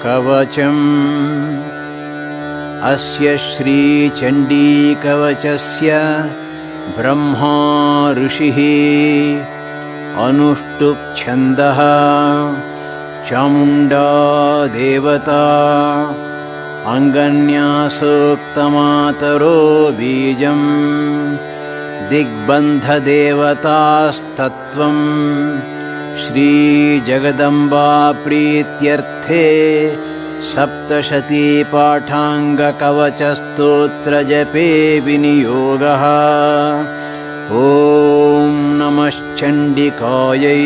कवचम्। अस्य श्रीचण्डीकवचस्य ब्रह्मा ऋषिः अनुष्टुप् छन्दः चामुण्डा देवता अङ्गन्यासोक्तमातरो बीजम् दिग्बन्धदेवतास्तत्त्वम् श्रीजगदम्बा प्रीत्यर्थे सप्तशतीपाठाङ्गकवचस्तोत्रजपे विनियोगः। ॐ नमश्चण्डिकायै।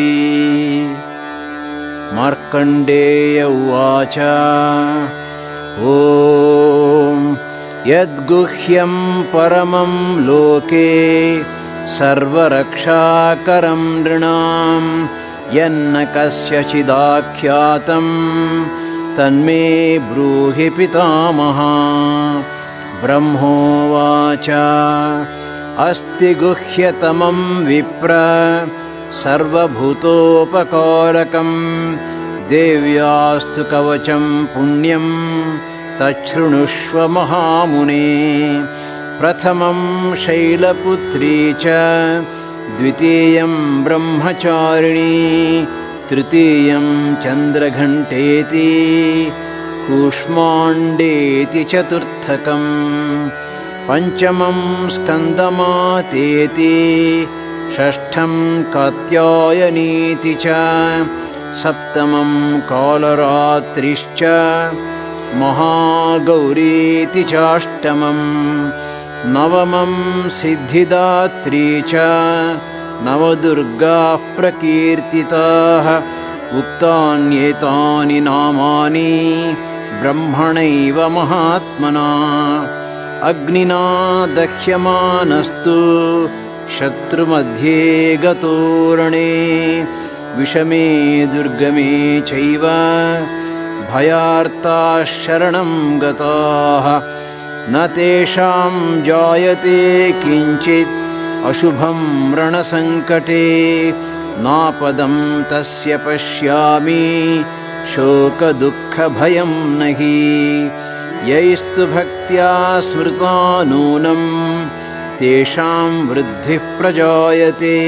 मार्कण्डेय उवाच ॐ यद्गुह्यं परमं लोके सर्वरक्षाकरं नृणां यन्न कस्यचिदाख्यातं तन्मे ब्रूहि पितामह। ब्रह्मोवाच अस्ति गुह्यतमं विप्र सर्वभूतोपकारकं देव्यास्तु कवचं पुण्यं तच्छृणुष्व महामुने। प्रथमं शैलपुत्री च द्वितीयं ब्रह्मचारिणी तृतीयं चन्द्रघण्टेति कूष्माण्डेति चतुर्थकम् पञ्चमं स्कन्दमातेति षष्ठं कात्यायनीति च सप्तमं कालरात्रिश्च महागौरीति चाष्टमम् नवमं सिद्धिदात्री च नवदुर्गाः प्रकीर्तिताः उक्तान्येतानि नामानि ब्रह्मणैव महात्मना। अग्निना दह्यमानस्तु शत्रुमध्ये गतोरणे विषमे दुर्गमे चैव भयार्ताः शरणं गताः न तेषां जायते किञ्चित् अशुभं रणसङ्कटे नापदं तस्य पश्यामि शोकदुःखभयं नहि। यैस्तु भक्त्या स्मृता नूनं तेषां वृद्धिः प्रजायते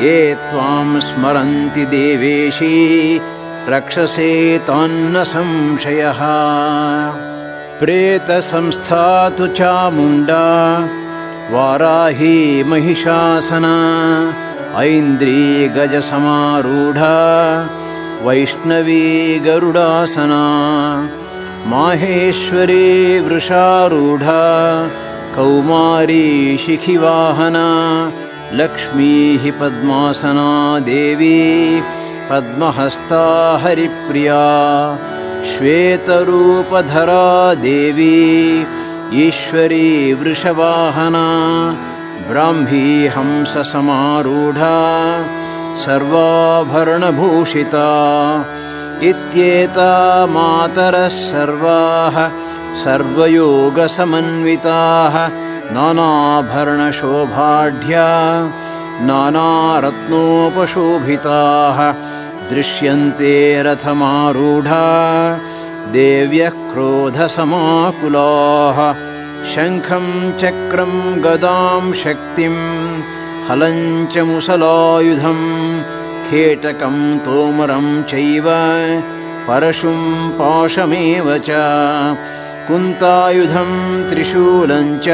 ये त्वां स्मरन्ति देवेशी रक्षसे तान्न संशयः। प्रेतसंस्था तु चामुण्डा वाराही महिषासना ऐन्द्री गजसमारूढा वैष्णवी गरुडासना माहेश्वरी वृषारूढा कौमारी शिखिवाहना लक्ष्मीः पद्मासना देवी पद्महस्ता हरिप्रिया श्वेतरूपधरा देवी ईश्वरी वृषवाहना ब्राह्मी हंससमारूढा सर्वाभरणभूषिता इत्येता मातरः सर्वाः सर्वयोगसमन्विताः नानाभरणशोभाढ्या नानारत्नोपशोभिताः दृश्यन्ते रथमारूढा देव्यः क्रोधसमाकुलाः शङ्खं चक्रं गदां शक्तिं हलं च मुसलायुधं खेटकं तोमरं चैव परशुं पाशमेव च कुन्तायुधं त्रिशूलं च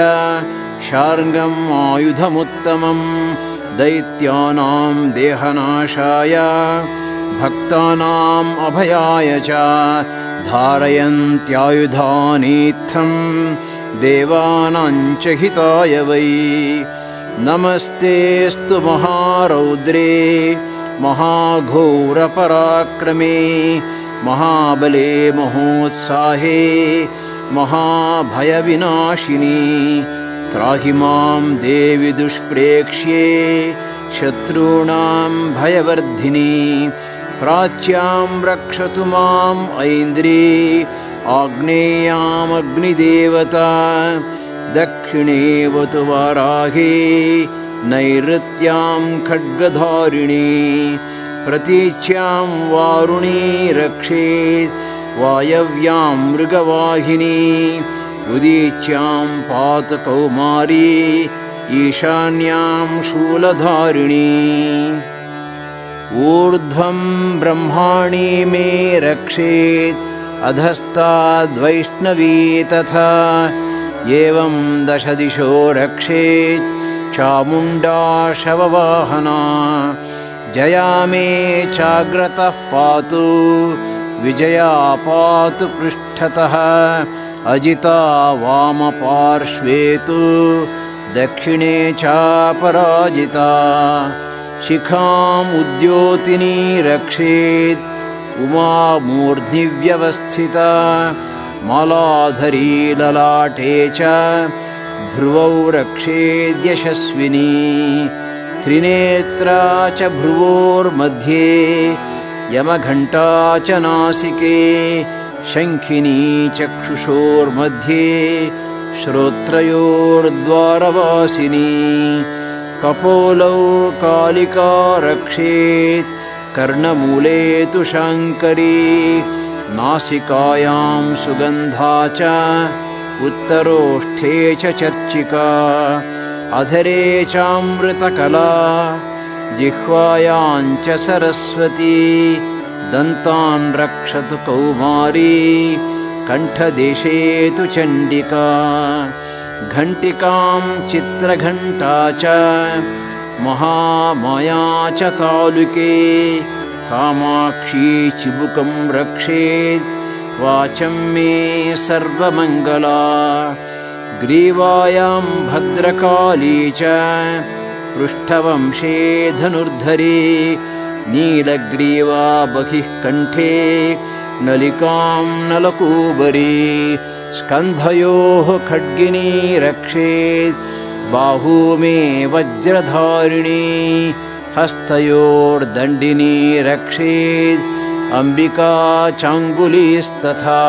शार्ङ्गम् आयुधमुत्तमं दैत्यानां देहनाशाय भक्तानाम् अभयाय च धारयन्त्यायुधानीत्थं देवानां च हिताय वै। नमस्तेऽस्तु महारौद्रे महाघोरपराक्रमे महाबले महोत्साहे महाभयविनाशिनी त्राहि मां देवि दुष्प्रेक्ष्ये शत्रूणां भयवर्धिनी प्राच्यां रक्षतु माम् ऐन्द्री आग्नेयामग्निदेवता दक्षिणेवतु वाराही नैऋत्यां खड्गधारिणी प्रतीच्यां वारुणी रक्षेत् वायव्यां मृगवाहिनी उदीच्यां पातु कौमारी ईशान्यां शूलधारिणी ऊर्ध्वं ब्रह्माणि मे रक्षेत् अधस्ताद्वैष्णवी तथा एवं दशदिशो रक्षेत् चामुण्डा शववाहना जया मे चाग्रतः पातु विजया पातु पृष्ठतः अजिता वामपार्श्वे तु दक्षिणे चापराजिता शिखाम् उद्योतिनी रक्षेत् उमा मूर्ध्नि व्यवस्थिता मालाधरी ललाटे च भ्रुवौ रक्षेद्यशस्विनी त्रिनेत्रा च भ्रुवोर्मध्ये यमघण्टा च नासिके शङ्खिनी चक्षुषोर्मध्ये श्रोत्रयोर्द्वारवासिनी कपोलौ कालिका रक्षेत् कर्णमूले तु शाङ्करी नासिकायां सुगन्धा च उत्तरोष्ठे च चर्चिका अधरे चामृतकला जिह्वायां च सरस्वती दन्तान् रक्षतु कौमारी कण्ठदेशे तु चण्डिका घण्टिकां चित्रघण्टा च महामाया च तालुके कामाक्षी चिबुकं रक्षेत् वाचं मे सर्वमङ्गला ग्रीवायां भद्रकाली च पृष्ठवंशे धनुर्धरी नीलग्रीवा बहिः कण्ठे नलिकां नलकूबरी स्कन्धयोः खड्गिनी रक्षेत् बाहू मे वज्रधारिणी हस्तयोर्दण्डिनी रक्षेत् अम्बिका चाङ्गुलीस्तथा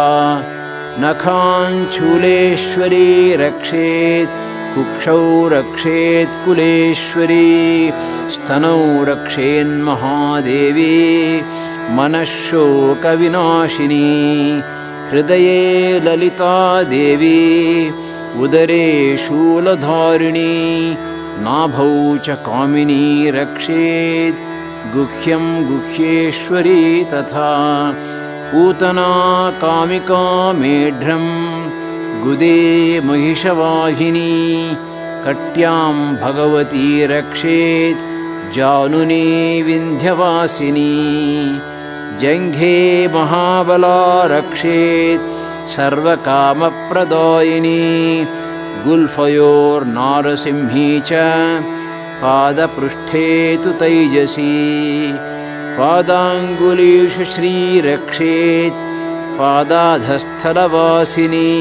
नखाञ्चूलेश्वरी रक्षेत् कुक्षौ रक्षेत् कुलेश्वरी स्तनौ रक्षेन्महादेवी मनःशोकविनाशिनी हृदये ललिता देवी उदरे शूलधारिणी नाभौ च कामिनी रक्षेत् गुह्यं गुह्येश्वरी तथा पूतना कामिका मेढ्रं गुदे महिषवाहिनी कट्यां भगवती रक्षेत् जानुनी विन्ध्यवासिनी जङ्घे महाबला रक्षेत् सर्वकामप्रदायिनी गुल्फयोर्नारसिंही च पादपृष्ठे तु तैजसी पादाङ्गुलीषु श्रीरक्षेत् पादाधस्थलवासिनी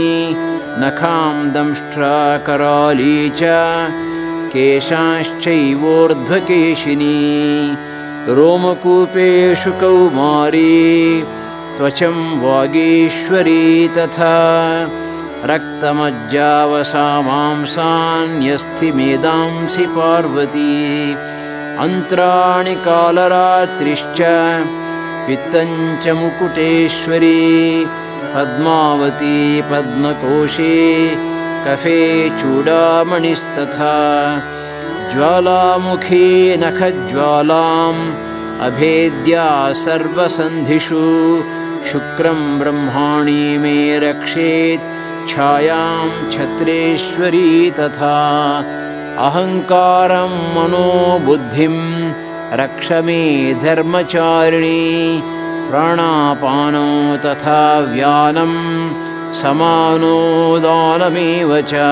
नखां दंष्ट्राकराली च केशांश्चैवोर्ध्वकेशिनी रोमकूपेषु कौमारी त्वचं वागीश्वरी तथा रक्तमज्जावसामांसान्यस्थिमेदांसि पार्वती अन्त्राणि कालरात्रिश्च पित्तञ्च मुकुटेश्वरी पद्मावती पद्मकोशे कफे चूडामणिस्तथा ज्वालामुखी नखज्वालाम् अभेद्या सर्वसन्धिषु शुक्रं ब्रह्माणि मे रक्षेत् छायां छत्रेश्वरी तथा अहङ्कारं मनोबुद्धिं रक्ष मे धर्मचारिणी प्राणापानो तथा व्यानं समानो दानमेव च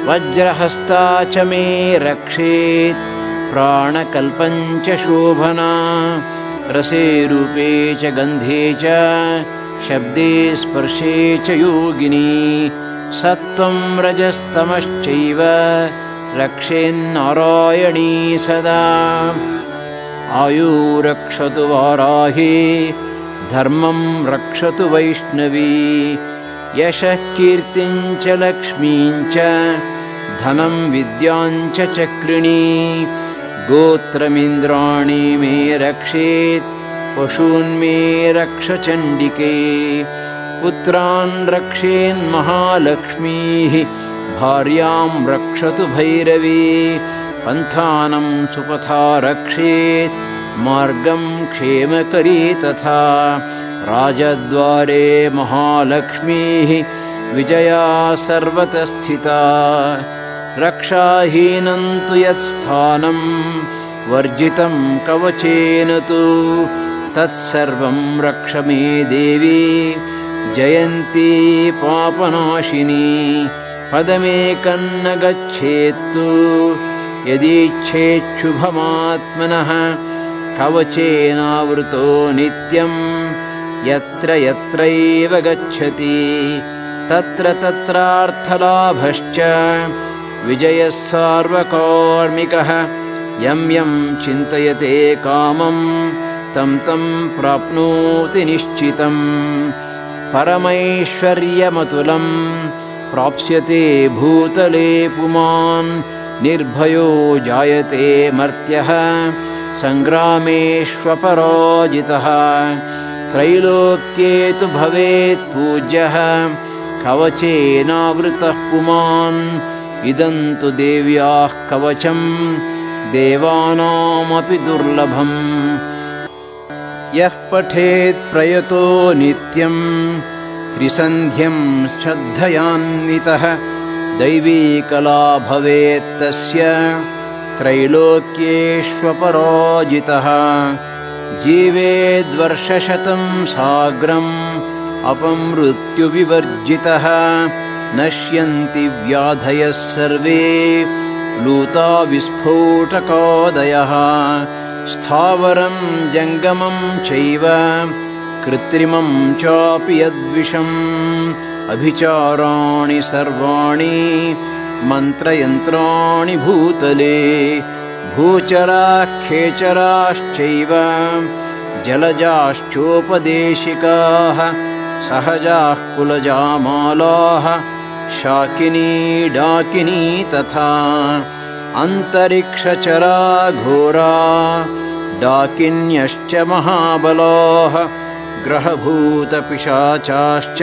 वज्रहस्ता च मे रक्षेत् प्राणकल्पं च शोभना रसे रूपे च गन्धे च शब्दे स्पर्शे च योगिनी सत्त्वं रजस्तमश्चैव रक्षेन्नारायणी सदा आयुरक्षतु वाराही धर्मं रक्षतु वैष्णवी यशः कीर्तिं च लक्ष्मीं च धनं विद्यां च चक्रिणी गोत्रमिन्द्राणि मे रक्षेत् पशून्मे रक्ष चण्डिके पुत्रान् रक्षेन्महालक्ष्मीः भार्यां रक्षतु भैरवी पन्थानं सुपथा रक्षेत् मार्गं क्षेमकरी तथा राजद्वारे महालक्ष्मीः विजया सर्वतः स्थिता रक्षाहीनं तु यत्स्थानं वर्जितं कवचेन तु तत्सर्वं रक्ष मे देवी जयन्ती पापनाशिनी पदमेकं न गच्छेत्तु यदीच्छेच्छुभमात्मनः कवचेनावृतो नित्यं यत्र यत्रैव गच्छति तत्र तत्रार्थलाभश्च विजयः सार्वकार्मिकः यं यं चिन्तयते कामं तं तं प्राप्नोति निश्चितम् परमैश्वर्यमतुलं प्राप्स्यते भूतले पुमान् निर्भयो जायते मर्त्यः सङ्ग्रामेष्वपराजितः त्रैलोक्ये तु भवेत् पूज्यः कवचेनावृतः पुमान् इदं तु देव्याः कवचं देवानामपि दुर्लभम् यः पठेत् प्रयतो नित्यं त्रिसन्ध्यं श्रद्धयान्वितः दैवी कला भवेत् तस्य त्रैलोक्येष्वपराजितः जीवेद्वर्षशतं साग्रम् अपमृत्युविवर्जितः नश्यन्ति व्याधयः सर्वे लूता विस्फोटकादयः स्थावरं जङ्गमं चैव कृत्रिमं चापि यद्विषम् अभिचाराणि सर्वाणि मन्त्रयन्त्राणि भूतले भूचराः खेचराश्चैव जलजाश्चोपदेशिकाः सहजाः कुलजामालाः शाकिनी डाकिनी तथा अन्तरिक्षचरा घोरा डाकिन्यश्च महाबलाः ग्रहभूतपिशाचाश्च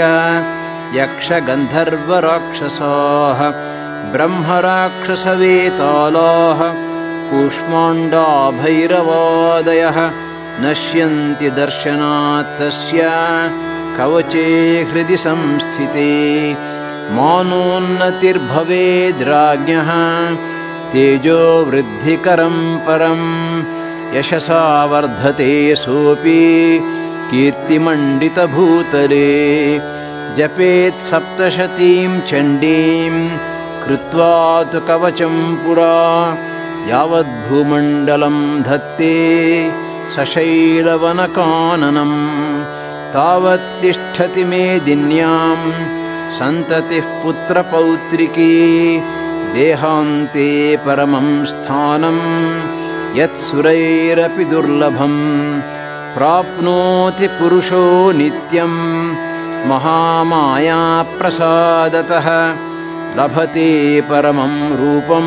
यक्षगन्धर्वराक्षसाः ब्रह्मराक्षसवेतालाः कूष्माण्डा भैरवादयः नश्यन्ति दर्शनात् तस्य कवचे हृदि संस्थिते मानोन्नतिर्भवेद्राज्ञः तेजो वृद्धिकरं परं यशसा वर्धते सोऽपि कीर्तिमण्डितभूतले जपेत् सप्तशतीं चण्डीं कृत्वा तु कवचं पुरा यावद्भूमण्डलं धत्ते सशैलवनकाननं तावत्तिष्ठति मेदिन्यां सन्ततिः पुत्रपौत्रिकी देहान्ते परमं स्थानं यत्सुरैरपि दुर्लभम् प्राप्नोति पुरुषो नित्यं महामायाप्रसादतः लभते परमं रूपं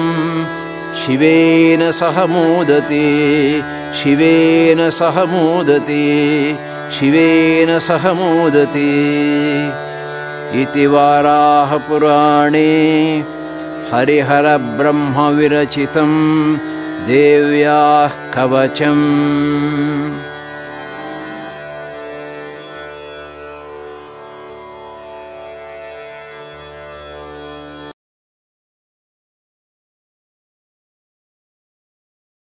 शिवेन सह मोदते शिवेन सह मोदते शिवेन सह मोदते इति वाराहपुराणे हरिहरब्रह्मविरचितं देव्याः कवचम्।